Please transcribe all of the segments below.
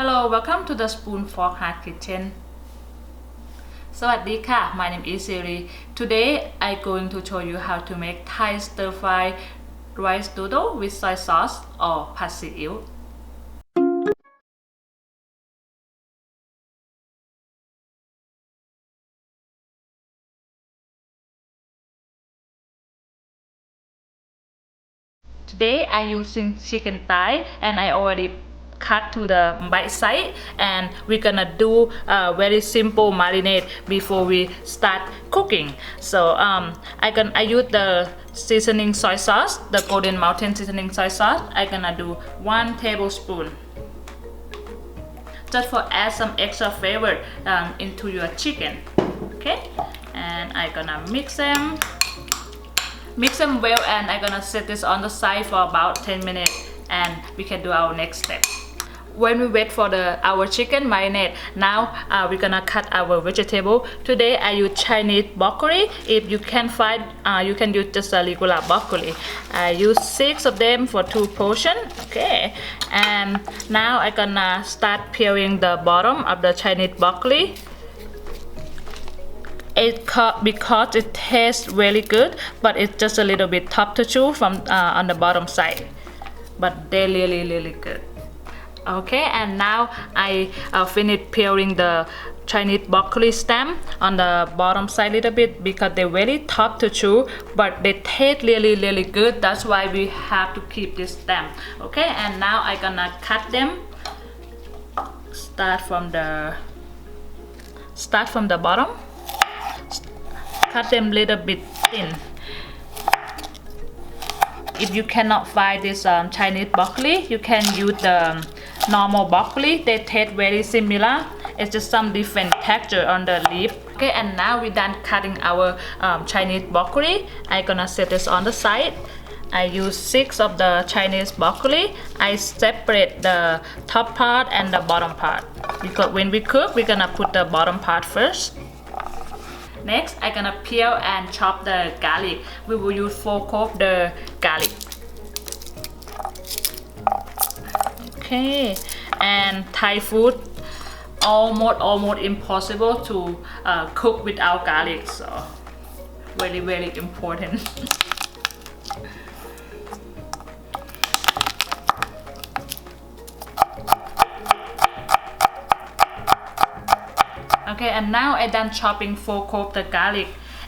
Hello, welcome to the Spoon Fork Heart Kitchen. สวัสดีค่ะ My name is Siri. Today I'm going to show you how to make Thai stir-fry rice noodle with soy sauce or pad see ew. Today I'm using chicken thigh and I already cut to the bite size, and we're gonna do a very simple marinade before we start cooking. So I use the seasoning soy sauce, the Golden Mountain seasoning soy sauce. I'm gonna do 1 tablespoon just for add some extra flavor into your chicken. Okay, and I'm gonna mix them well, and I'm gonna set this on the side for about 10 minutes and we can do our next step. When we wait for our chicken marinade, now we're gonna cut our vegetable. Today I use Chinese broccoli. If you can't find, you can use just a regular broccoli. I use 6 of them for 2 portions. Okay, and now I'm gonna start peeling the bottom of the Chinese broccoli. Because it tastes really good, but it's just a little bit tough to chew from on the bottom side, but they're really good. Okay, and now I finished peeling the Chinese broccoli stem on the bottom side a little bit because they're very tough to chew, but they taste really good. That's why we have to keep this stem. Okay, and now I'm gonna cut them. Start from the bottom. Cut them a little bit thin. If you cannot find this Chinese broccoli, you can use the normal broccoli. They taste very similar. It's just some different texture on the leaf. Okay, and now we're done cutting our Chinese broccoli. I'm gonna set this on the side. I use 6 of the Chinese broccoli. I separate the top part and the bottom part because when we cook, we're gonna put the bottom part first. Next, I'm gonna peel and chop the garlic. We will use 4 cloves the garlic. Okay, and Thai food almost impossible to cook without garlic, so very important. Okay, and now I'm done chopping 4 cloves the garlic,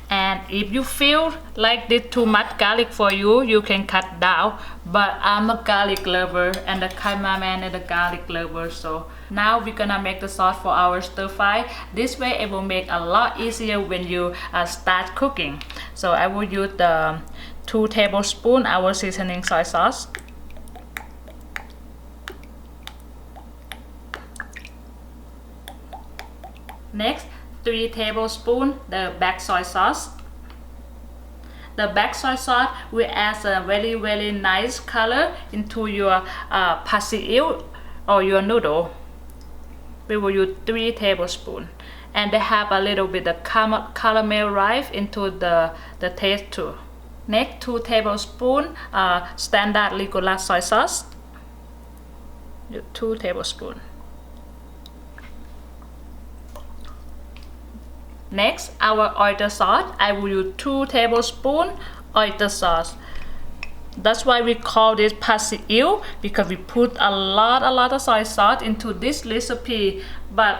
and if you feel like this too much garlic for you, you can cut down, but I'm a garlic lover and the cameraman is a garlic lover. So now we're gonna make the sauce for our stir fry. This way it will make a lot easier when you start cooking. So I will use the 2 tablespoons our seasoning soy sauce. Next, 3 tablespoons the black soy sauce. The black soy sauce will add a very nice color into your pad see ew or your noodle. We will use 3 tablespoons, and they have a little bit of caramelize into the taste too. Next, 2 tablespoons standard regular soy sauce. 2 tablespoons. Next, our oyster sauce. I will use 2 tablespoons oyster sauce. That's why we call this pad see ew, because we put a lot of soy sauce into this recipe, but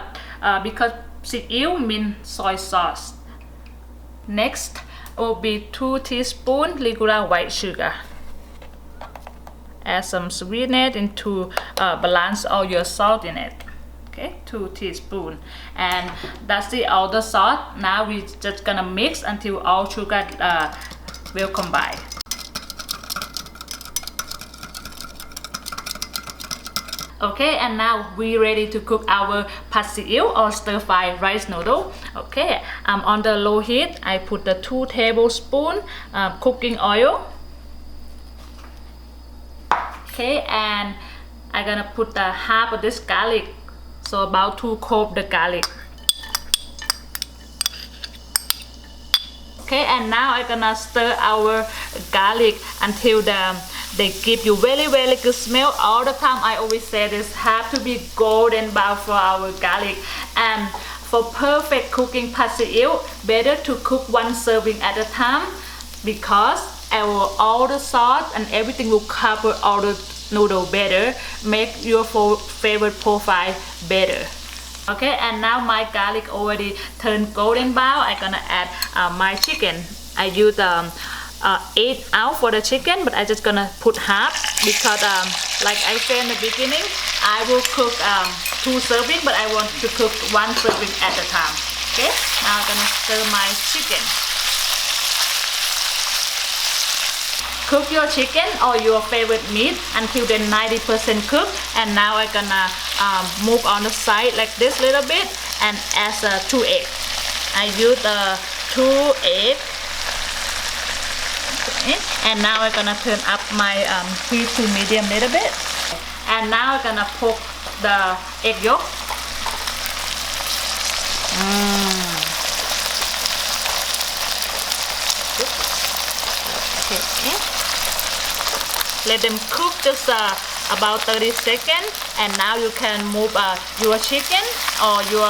because see ew means soy sauce. Next will be 2 teaspoons regular white sugar. Add some sweetness into balance all your salt in it. Okay, 2 teaspoons, and that's all the sauce. Now we're just gonna mix until all sugar will combine. Okay, and now we're ready to cook our pad see ew or stir fry rice noodle. Okay, on the low heat, I put the 2 tablespoons cooking oil. Okay, and I'm gonna put the half of this garlic. So about 2 cloves the garlic. Okay, and now I'm gonna stir our garlic until They give you really good smell all the time. I always say this have to be golden brown for our garlic. And for perfect cooking pad see ew, better to cook one serving at a time, because all the sauce and everything will cover all the noodle better, make your favorite profile better. Okay, and now my garlic already turned golden brown. I'm gonna add my chicken. I use 8 ounce for the chicken, but I just gonna put half because like I said in the beginning, I will cook 2 serving, but I want to cook 1 serving at a time. Okay, now I'm gonna stir my chicken. Cook your chicken or your favorite meat until they're 90% cooked, and now I'm gonna move on the side like this little bit and add 2 eggs. I use 2 eggs. Okay. And now I'm gonna turn up my heat to medium little bit, and now I'm gonna poke the egg yolk. Okay. Let them cook just about 30 seconds, and now you can move your chicken or your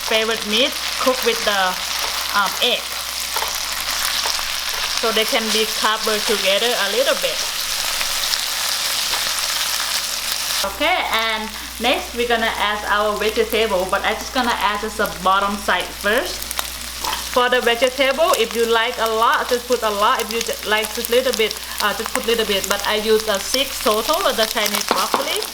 favorite meat cook with the egg, so they can be covered together a little bit. Okay, and next we're gonna add our vegetable, but I'm just gonna add just the bottom side first. For the vegetable, if you like a lot, just put a lot. If you like just little bit, just put little bit. But I use 6 total of the Chinese broccoli.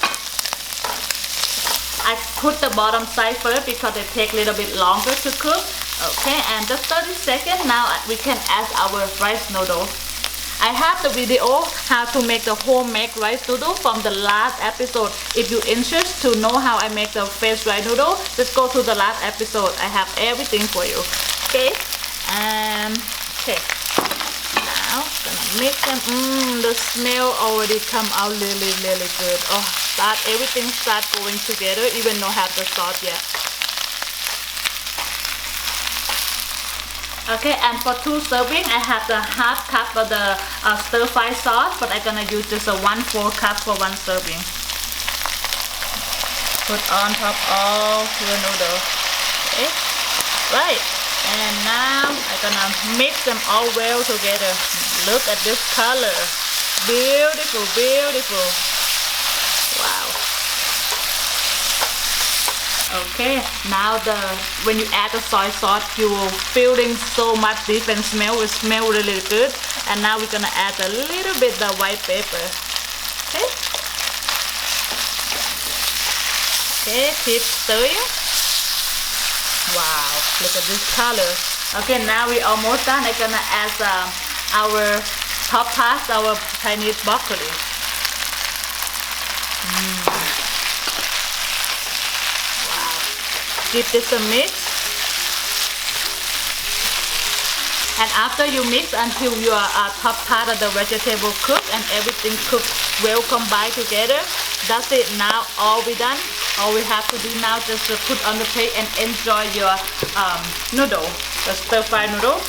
I put the bottom side first because they take a little bit longer to cook. Okay, and just 30 seconds. Now we can add our rice noodle. I have the video how to make the homemade rice noodle from the last episode. If you're interested to know how I make the fresh rice noodle, just go to the last episode. I have everything for you. Okay, okay. Now gonna mix them. The smell already come out really good. Oh, everything start going together, even though have the sauce yet. Okay, and for 2 serving, I have the half cup of the stir-fry sauce, but I'm gonna use just a 1/4 cup for 1 serving. Put on top of your noodle. Okay, right. And now I'm gonna mix them all well together. Look at this color. Beautiful, beautiful. Wow. Okay, now when you add the soy sauce, you will feeling so much different smell. It smells really good. And now we're gonna add a little bit the white pepper. Okay. Okay, keep stirring. Wow, look at this color. Okay, now we're almost done. I'm gonna add our top part, our Chinese broccoli. Wow. Give this a mix. And after you mix until your top part of the vegetable cooked and everything cooked well combined together, that's it. Now all we done. All we have to do now is just to put on the plate and enjoy your noodle, the stir-fry noodle.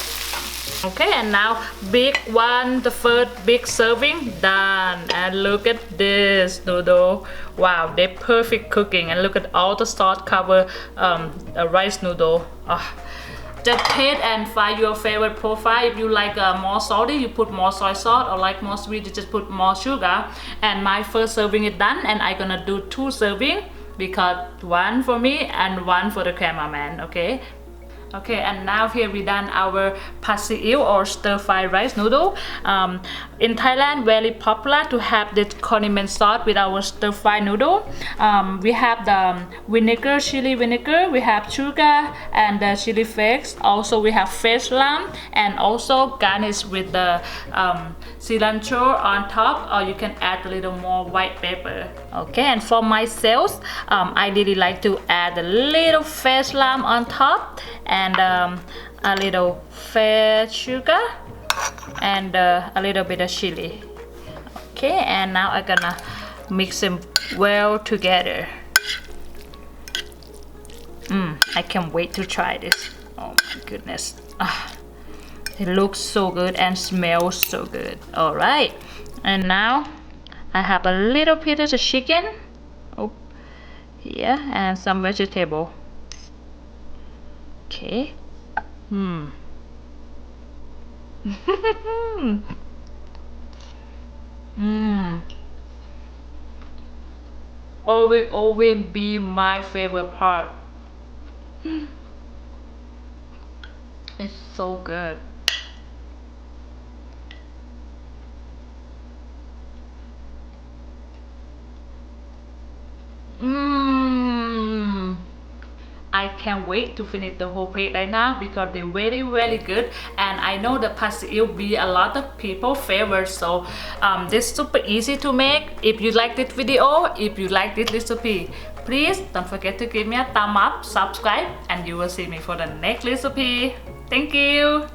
Okay, and now the first big serving done. And look at this noodle. Wow, they're perfect cooking. And look at all the sauce cover a rice noodle. Just taste and find your favorite profile. If you like more salty, you put more soy sauce, or like more sweet, you just put more sugar. And my first serving is done, and I'm gonna do 2 serving because 1 for me and 1 for the cameraman. Okay. Okay, and now here we done our pad see ew or stir-fry rice noodle. In Thailand, very popular to have this condiment sauce with our stir-fry noodle. We have the vinegar, chili vinegar, we have sugar and the chili flakes. Also, we have fresh lime, and also garnish with the cilantro on top, or you can add a little more white pepper. Okay, and for myself, I really like to add a little fresh lime on top, and a little fresh sugar, and a little bit of chili. Okay, and now I'm gonna mix them well together. I can't wait to try this. Oh my goodness. It looks so good and smells so good. All right, And now I have a little piece of chicken. Oh, here, and some vegetable. Okay. Hmm. Mmm. Always be my favorite part. It's so good. Mmm. I can't wait to finish the whole plate right now because they're very good, and I know the pasta will be a lot of people favorite. So this is super easy to make. If you like this video, if you like this recipe, please don't forget to give me a thumb up, subscribe, and you will see me for the next recipe. Thank you.